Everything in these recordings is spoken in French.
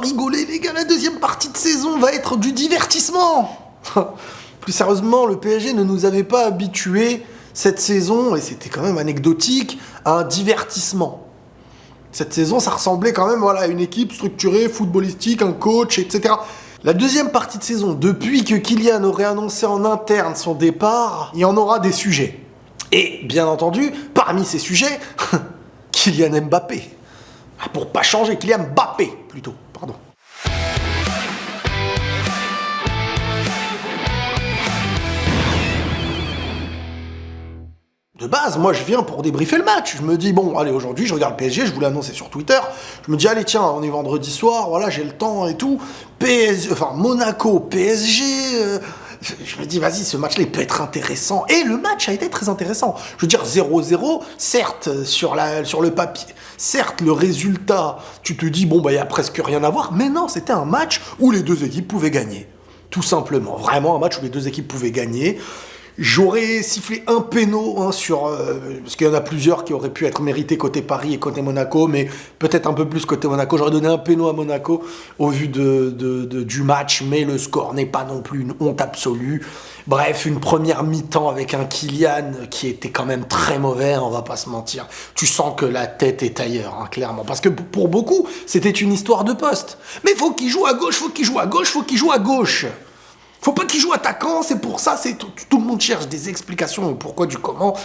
rigoler, les gars, la deuxième partie de saison va être du divertissement. Plus sérieusement, le PSG ne nous avait pas habitués cette saison, et c'était quand même anecdotique, à un divertissement. Cette saison, ça ressemblait quand même à une équipe structurée, footballistique, un coach, etc. La deuxième partie de saison, depuis que Kylian aurait annoncé en interne son départ, il y en aura des sujets. Et bien entendu, parmi ces sujets, Kylian Mbappé. Pour pas changer, Kylian Mbappé plutôt, pardon. De base, moi je viens pour débriefer le match. Je me dis, bon, allez, aujourd'hui je regarde le PSG, je vous l'ai annoncé sur Twitter. Je me dis, allez, tiens, on est vendredi soir, voilà, j'ai le temps et tout. Monaco, PSG. Je me dis, vas-y, ce match-là, il peut être intéressant. Et le match a été très intéressant. Je veux dire, 0-0, certes, sur le papier, certes, le résultat, tu te dis, bon, bah, il n'y a presque rien à voir. Mais non, c'était un match où les deux équipes pouvaient gagner. Tout simplement. Vraiment un match où les deux équipes pouvaient gagner. J'aurais sifflé un péno parce qu'il y en a plusieurs qui auraient pu être mérités côté Paris et côté Monaco, mais peut-être un peu plus côté Monaco. J'aurais donné un péno à Monaco au vu du match, mais le score n'est pas non plus une honte absolue. Bref, une première mi-temps avec un Kylian qui était quand même très mauvais, on va pas se mentir. Tu sens que la tête est ailleurs, hein, clairement. Parce que pour beaucoup, c'était une histoire de poste. Mais faut qu'il joue à gauche, faut qu'il joue à gauche, faut qu'il joue à gauche. Faut pas qu'il joue attaquant, c'est pour ça, tout le monde cherche des explications au pourquoi du comment.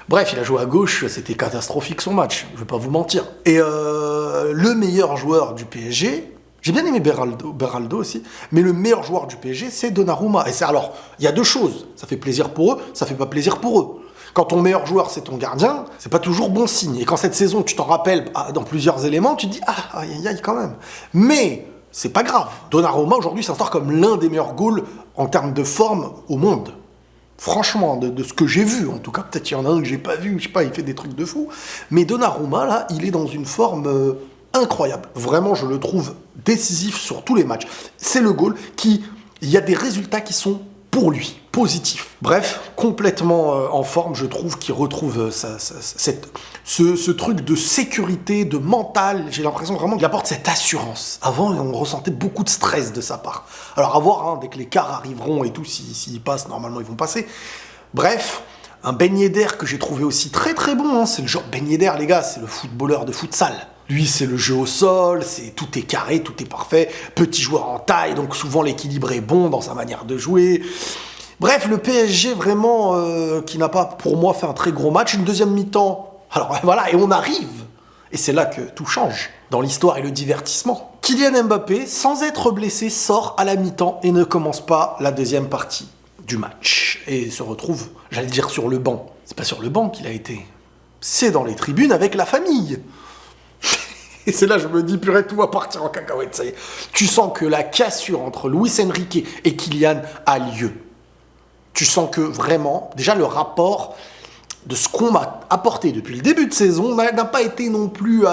Bref, il a joué à gauche, c'était catastrophique son match, je vais pas vous mentir. Et le meilleur joueur du PSG, j'ai bien aimé Beraldo aussi, mais le meilleur joueur du PSG, c'est Donnarumma. Et alors, il y a deux choses, ça fait plaisir pour eux, ça fait pas plaisir pour eux. Quand ton meilleur joueur, c'est ton gardien, c'est pas toujours bon signe. Et quand cette saison, tu t'en rappelles dans plusieurs éléments, tu te dis, ah, aïe, aïe, quand même. Mais c'est pas grave. Donnarumma, aujourd'hui, s'instaure comme l'un des meilleurs goals en termes de forme au monde. Franchement, de ce que j'ai vu, en tout cas, peut-être il y en a un que j'ai pas vu, je sais pas, il fait des trucs de fou. Mais Donnarumma, là, il est dans une forme incroyable. Vraiment, je le trouve décisif sur tous les matchs. C'est le goal il y a des résultats qui sont pour lui, positifs. Bref, complètement en forme, je trouve qu'il retrouve ce truc de sécurité, de mental. J'ai l'impression vraiment qu'il apporte cette assurance. Avant, on ressentait beaucoup de stress de sa part. Alors à voir, hein, dès que les quarts arriveront et tout, s'ils passent, normalement ils vont passer. Bref, un Ben Yedder que j'ai trouvé aussi très très bon. Hein, c'est le genre Ben Yedder, les gars, c'est le footballeur de futsal. Lui, c'est le jeu au sol, tout est carré, tout est parfait. Petit joueur en taille, donc souvent l'équilibre est bon dans sa manière de jouer. Bref, le PSG vraiment qui n'a pas, pour moi, fait un très gros match. Une deuxième mi-temps. Alors voilà, et on arrive. Et c'est là que tout change dans l'histoire et le divertissement. Kylian Mbappé, sans être blessé, sort à la mi-temps et ne commence pas la deuxième partie du match. Et se retrouve, j'allais dire, sur le banc. C'est pas sur le banc qu'il a été. C'est dans les tribunes avec la famille. Et c'est là, je me dis, purée, tout va partir en cacahuète, ça y est. Tu sens que la cassure entre Luis Enrique et Kylian a lieu. Tu sens que vraiment, déjà le rapport de ce qu'on m'a apporté depuis le début de saison n'a pas été non plus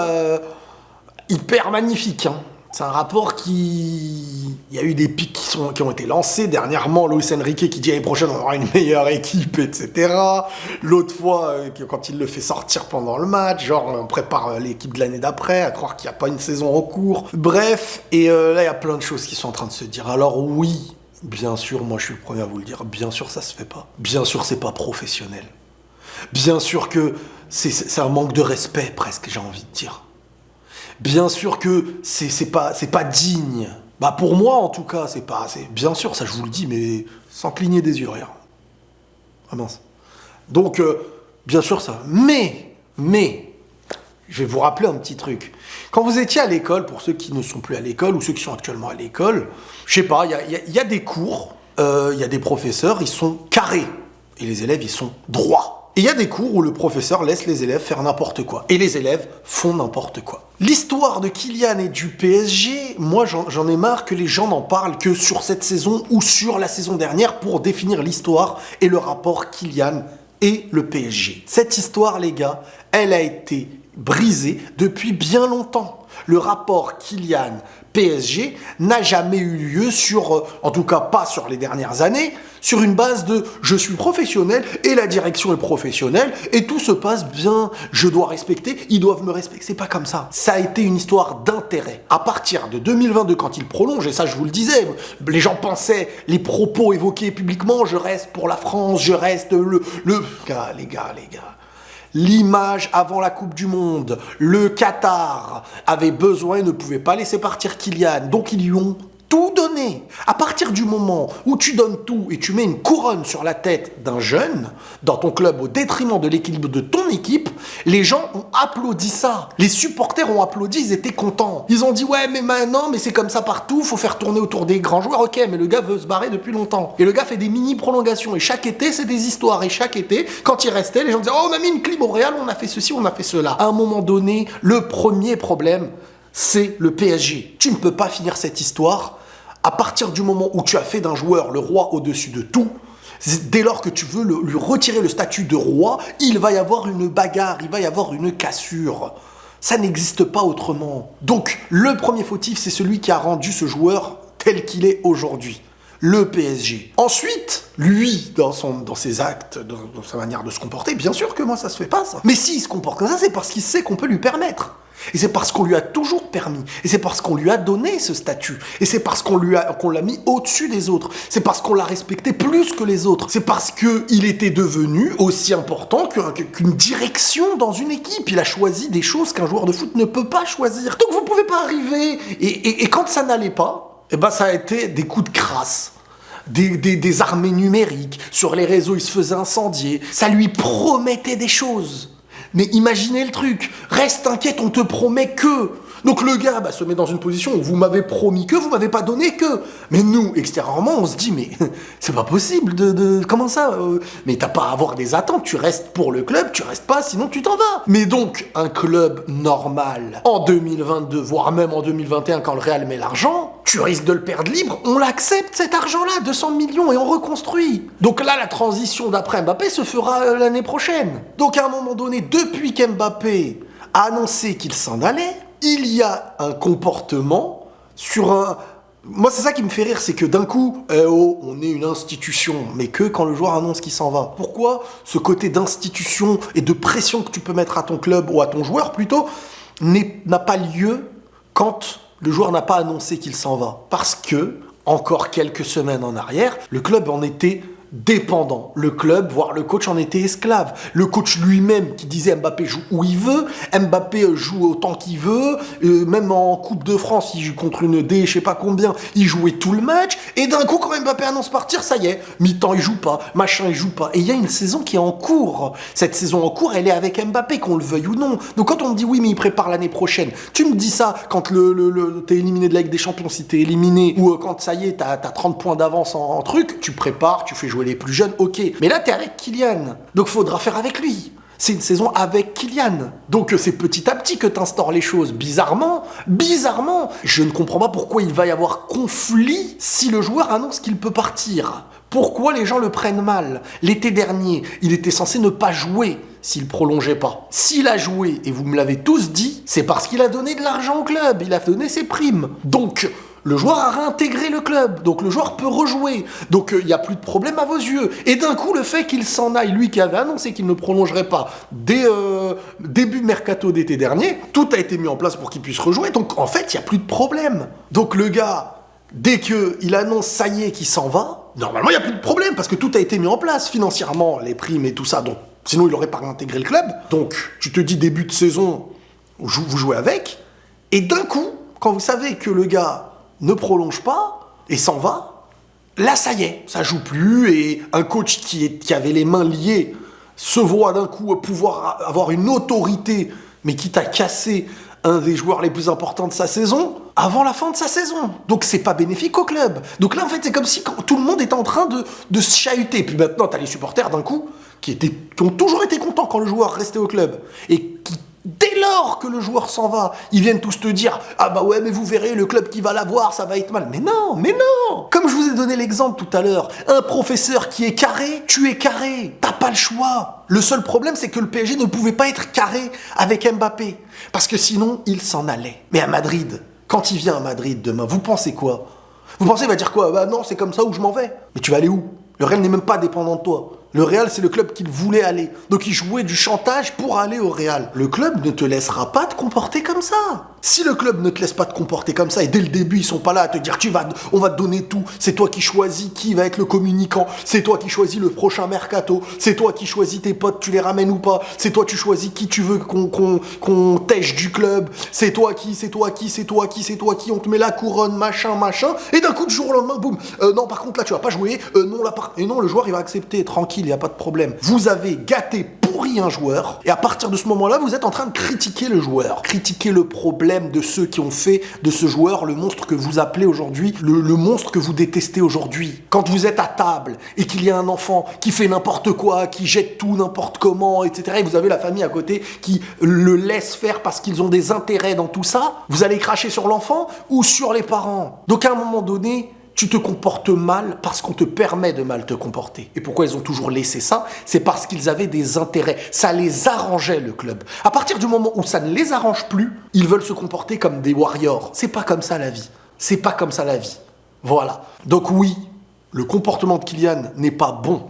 hyper magnifique. Hein. C'est un rapport il y a eu des pics qui ont été lancés. Dernièrement, Luis Enrique qui dit l'année prochaine on aura une meilleure équipe, etc. L'autre fois, quand il le fait sortir pendant le match, genre on prépare l'équipe de l'année d'après, à croire qu'il n'y a pas une saison en cours. Bref, et là il y a plein de choses qui sont en train de se dire. Alors oui, bien sûr, moi je suis le premier à vous le dire, bien sûr ça se fait pas. Bien sûr c'est pas professionnel. Bien sûr que c'est un manque de respect presque, j'ai envie de dire. Bien sûr que c'est pas digne. Bah pour moi en tout cas, bien sûr, ça je vous le dis, mais sans cligner des yeux, rien. Ah mince. Donc, bien sûr ça. Mais, je vais vous rappeler un petit truc. Quand vous étiez à l'école, pour ceux qui ne sont plus à l'école ou ceux qui sont actuellement à l'école, je sais pas, il y a des cours, il y a des professeurs, ils sont carrés. Et les élèves, ils sont droits. Et il y a des cours où le professeur laisse les élèves faire n'importe quoi. Et les élèves font n'importe quoi. L'histoire de Kylian et du PSG, moi j'en ai marre que les gens n'en parlent que sur cette saison ou sur la saison dernière pour définir l'histoire et le rapport Kylian et le PSG. Cette histoire, les gars, elle a été brisée depuis bien longtemps. Le rapport Kylian-PSG n'a jamais eu lieu en tout cas pas sur les dernières années, sur une base de je suis professionnel et la direction est professionnelle et tout se passe bien, je dois respecter, ils doivent me respecter. C'est pas comme ça. Ça a été une histoire d'intérêt. À partir de 2022, quand il prolonge, et ça je vous le disais, les gens pensaient, les propos évoqués publiquement, je reste pour la France, je reste les gars. L'image avant la Coupe du Monde, le Qatar avait besoin et ne pouvait pas laisser partir Kylian, donc ils lui ont tout donné. À partir du moment où tu donnes tout et tu mets une couronne sur la tête d'un jeune dans ton club au détriment de l'équilibre de ton équipe, les gens ont applaudi ça. Les supporters ont applaudi, ils étaient contents. Ils ont dit ouais mais maintenant mais c'est comme ça partout, faut faire tourner autour des grands joueurs. Ok mais le gars veut se barrer depuis longtemps. Et le gars fait des mini prolongations et chaque été c'est des histoires et chaque été quand il restait les gens disaient oh on a mis une clim au Real, on a fait ceci, on a fait cela. À un moment donné le premier problème c'est le PSG. Tu ne peux pas finir cette histoire à partir du moment où tu as fait d'un joueur le roi au-dessus de tout. Dès lors que tu veux lui retirer le statut de roi, il va y avoir une bagarre, il va y avoir une cassure. Ça n'existe pas autrement. Donc, le premier fautif, c'est celui qui a rendu ce joueur tel qu'il est aujourd'hui. Le PSG. Ensuite, lui, dans ses actes, dans sa manière de se comporter, bien sûr que moi, ça se fait pas, ça. Mais s'il se comporte comme ça, c'est parce qu'il sait qu'on peut lui permettre. Et c'est parce qu'on lui a toujours permis. Et c'est parce qu'on lui a donné ce statut. Et c'est parce qu'on l'a mis au-dessus des autres. C'est parce qu'on l'a respecté plus que les autres. C'est parce qu'il était devenu aussi important qu'une direction dans une équipe. Il a choisi des choses qu'un joueur de foot ne peut pas choisir. Donc vous pouvez pas arriver. Et quand ça n'allait pas, eh ben ça a été des coups de crasse. Des armées numériques. Sur les réseaux, il se faisait incendier. Ça lui promettait des choses. Mais imaginez le truc, reste t'inquiète, on te promet que. Donc le gars se met dans une position où vous m'avez promis que, vous m'avez pas donné que. Mais nous, extérieurement, on se dit, mais c'est pas possible comment ça Mais t'as pas à avoir des attentes, tu restes pour le club, tu restes pas, sinon tu t'en vas. Mais donc, un club normal, en 2022, voire même en 2021, quand le Real met l'argent, tu risques de le perdre libre, on l'accepte cet argent-là, 200 millions, et on reconstruit. Donc là, la transition d'après Mbappé se fera l'année prochaine. Donc à un moment donné, depuis qu'Mbappé a annoncé qu'il s'en allait, il y a un comportement sur un... Moi, c'est ça qui me fait rire, c'est que d'un coup, on est une institution, mais que quand le joueur annonce qu'il s'en va. Pourquoi ce côté d'institution et de pression que tu peux mettre à ton club, ou à ton joueur plutôt, n'a pas lieu quand le joueur n'a pas annoncé qu'il s'en va? Parce que, encore quelques semaines en arrière, le club en était dépendant. Le club, voire le coach en était esclave. Le coach lui-même qui disait Mbappé joue où il veut, Mbappé joue autant qu'il veut, même en Coupe de France, il joue contre une D, je sais pas combien, il jouait tout le match, et d'un coup quand Mbappé annonce partir, ça y est, mi-temps il joue pas, machin il joue pas. Et il y a une saison qui est en cours. Cette saison en cours, elle est avec Mbappé, qu'on le veuille ou non. Donc quand on me dit oui mais il prépare l'année prochaine, tu me dis ça quand t'es éliminé de la Ligue des Champions, si t'es éliminé, ou quand ça y est, t'as 30 points d'avance en truc, tu prépares, tu fais jouer les plus jeunes, ok. Mais là, t'es avec Kylian. Donc, faudra faire avec lui. C'est une saison avec Kylian. Donc, c'est petit à petit que t'instaures les choses. Bizarrement, je ne comprends pas pourquoi il va y avoir conflit si le joueur annonce qu'il peut partir. Pourquoi les gens le prennent mal? L'été dernier, il était censé ne pas jouer s'il prolongeait pas. S'il a joué, et vous me l'avez tous dit, c'est parce qu'il a donné de l'argent au club. Il a donné ses primes. Donc, le joueur a réintégré le club, donc le joueur peut rejouer. Donc il n'y a plus de problème à vos yeux. Et d'un coup, le fait qu'il s'en aille, lui qui avait annoncé qu'il ne prolongerait pas dès début mercato d'été dernier, tout a été mis en place pour qu'il puisse rejouer. Donc en fait, il n'y a plus de problème. Donc le gars, dès qu'il annonce ça y est qu'il s'en va, normalement il n'y a plus de problème parce que tout a été mis en place financièrement, les primes et tout ça. Donc sinon il n'aurait pas réintégré le club. Donc tu te dis début de saison, vous jouez avec. Et d'un coup, quand vous savez que le gars ne prolonge pas et s'en va, là ça y est, ça joue plus et un coach qui avait les mains liées se voit d'un coup pouvoir avoir une autorité mais qui t'a cassé un des joueurs les plus importants de sa saison avant la fin de sa saison. Donc c'est pas bénéfique au club. Donc là en fait c'est comme si tout le monde était en train de se chahuter. Puis maintenant t'as les supporters d'un coup qui ont toujours été contents quand le joueur restait au club et qui dès lors que le joueur s'en va, ils viennent tous te dire « Ah bah ouais, mais vous verrez, le club qui va l'avoir, ça va être mal. » Mais non. Comme je vous ai donné l'exemple tout à l'heure, un professeur qui est carré, tu es carré. T'as pas le choix. Le seul problème, c'est que le PSG ne pouvait pas être carré avec Mbappé. Parce que sinon, il s'en allait. Mais à Madrid, quand il vient à Madrid demain, vous pensez quoi? Vous pensez, il va dire quoi? Bah non, c'est comme ça où je m'en vais. Mais tu vas aller où? Le Real n'est même pas dépendant de toi. Le Real, c'est le club qu'il voulait aller. Donc il jouait du chantage pour aller au Real. Le club ne te laissera pas te comporter comme ça. Si le club ne te laisse pas te comporter comme ça, et dès le début, ils sont pas là à te dire on va te donner tout, c'est toi qui choisis qui va être le communicant, c'est toi qui choisis le prochain mercato, c'est toi qui choisis tes potes, tu les ramènes ou pas, c'est toi tu choisis qui tu veux qu'on tèche du club, c'est toi qui, on te met la couronne, machin, et d'un coup, du jour au lendemain, boum, non, par contre, là, tu vas pas jouer, non, là, et non, le joueur, il va accepter, tranquille, il n'y a pas de problème. Vous avez gâté, pourri un joueur, et à partir de ce moment-là, vous êtes en train de critiquer le joueur, critiquer le problème de ceux qui ont fait de ce joueur le monstre que vous appelez aujourd'hui, le monstre que vous détestez aujourd'hui. Quand vous êtes à table et qu'il y a un enfant qui fait n'importe quoi, qui jette tout n'importe comment, etc., et vous avez la famille à côté qui le laisse faire parce qu'ils ont des intérêts dans tout ça, vous allez cracher sur l'enfant ou sur les parents. Donc à un moment donné, tu te comportes mal parce qu'on te permet de mal te comporter. Et pourquoi ils ont toujours laissé ça? C'est parce qu'ils avaient des intérêts. Ça les arrangeait, le club. À partir du moment où ça ne les arrange plus, ils veulent se comporter comme des warriors. C'est pas comme ça la vie. C'est pas comme ça la vie. Voilà. Donc oui, le comportement de Kylian n'est pas bon.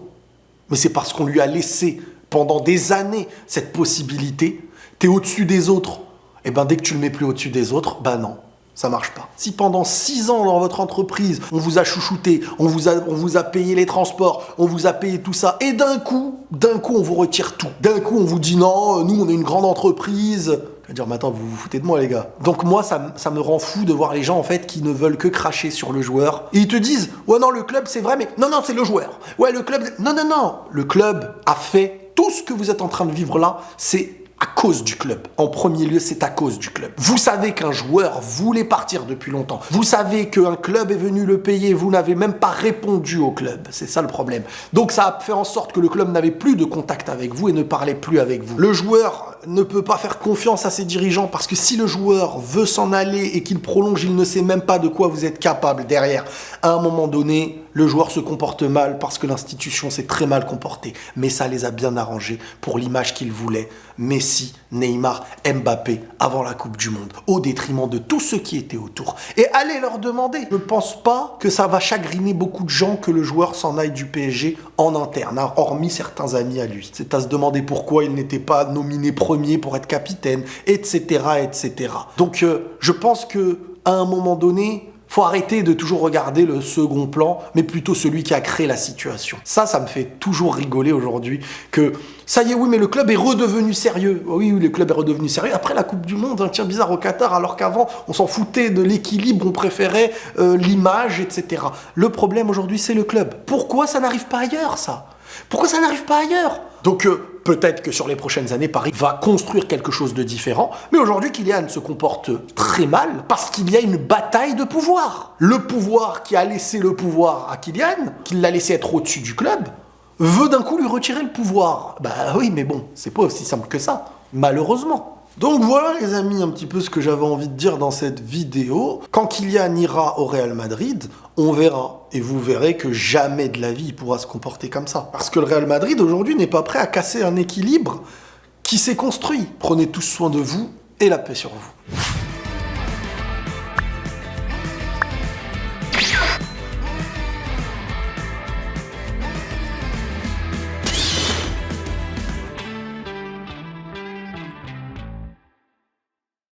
Mais c'est parce qu'on lui a laissé pendant des années cette possibilité. T'es au-dessus des autres. Et ben dès que tu le mets plus au-dessus des autres, ben non. Ça marche pas. Si pendant 6 ans dans votre entreprise, on vous a chouchouté, on vous a payé les transports, on vous a payé tout ça, et d'un coup, on vous retire tout. D'un coup, on vous dit non, nous on est une grande entreprise. Je vais dire, mais attends, vous vous foutez de moi les gars. Donc moi, ça me rend fou de voir les gens en fait qui ne veulent que cracher sur le joueur. Et ils te disent, ouais non, le club c'est vrai, mais non, c'est le joueur. Ouais, le club, non. Le club a fait tout ce que vous êtes en train de vivre là, c'est à cause du club. En premier lieu, c'est à cause du club. Vous savez qu'un joueur voulait partir depuis longtemps. Vous savez qu'un club est venu le payer. Vous n'avez même pas répondu au club. C'est ça le problème. Donc ça a fait en sorte que le club n'avait plus de contact avec vous et ne parlait plus avec vous. Le joueur ne peut pas faire confiance à ses dirigeants parce que si le joueur veut s'en aller et qu'il prolonge, il ne sait même pas de quoi vous êtes capable derrière. À un moment donné, le joueur se comporte mal parce que l'institution s'est très mal comportée. Mais ça les a bien arrangés pour l'image qu'ils voulaient. Messi, Neymar, Mbappé avant la Coupe du Monde, au détriment de tous ceux qui étaient autour. Et allez leur demander. Je ne pense pas que ça va chagriner beaucoup de gens que le joueur s'en aille du PSG en interne, hein, hormis certains amis à lui. C'est à se demander pourquoi il n'était pas nominé premier pour être capitaine, etc., etc. Donc je pense que à un moment donné, faut arrêter de toujours regarder le second plan, mais plutôt celui qui a créé la situation. Ça me fait toujours rigoler aujourd'hui que ça y est, oui, mais le club est redevenu sérieux. Oui, le club est redevenu sérieux. Après la Coupe du Monde, un tir bizarre au Qatar, alors qu'avant, on s'en foutait de l'équilibre, on préférait l'image, etc. Le problème aujourd'hui, c'est le club. Pourquoi ça n'arrive pas ailleurs, ça? Pourquoi ça n'arrive pas ailleurs? Donc peut-être que sur les prochaines années, Paris va construire quelque chose de différent. Mais aujourd'hui, Kylian se comporte très mal parce qu'il y a une bataille de pouvoir. Le pouvoir qui a laissé le pouvoir à Kylian, qui l'a laissé être au-dessus du club, veut d'un coup lui retirer le pouvoir. Bah oui, mais bon, c'est pas aussi simple que ça, malheureusement. Donc voilà les amis, un petit peu ce que j'avais envie de dire dans cette vidéo. Quand Kylian ira au Real Madrid, on verra. Et vous verrez que jamais de la vie il pourra se comporter comme ça. Parce que le Real Madrid aujourd'hui n'est pas prêt à casser un équilibre qui s'est construit. Prenez tous soin de vous et la paix sur vous.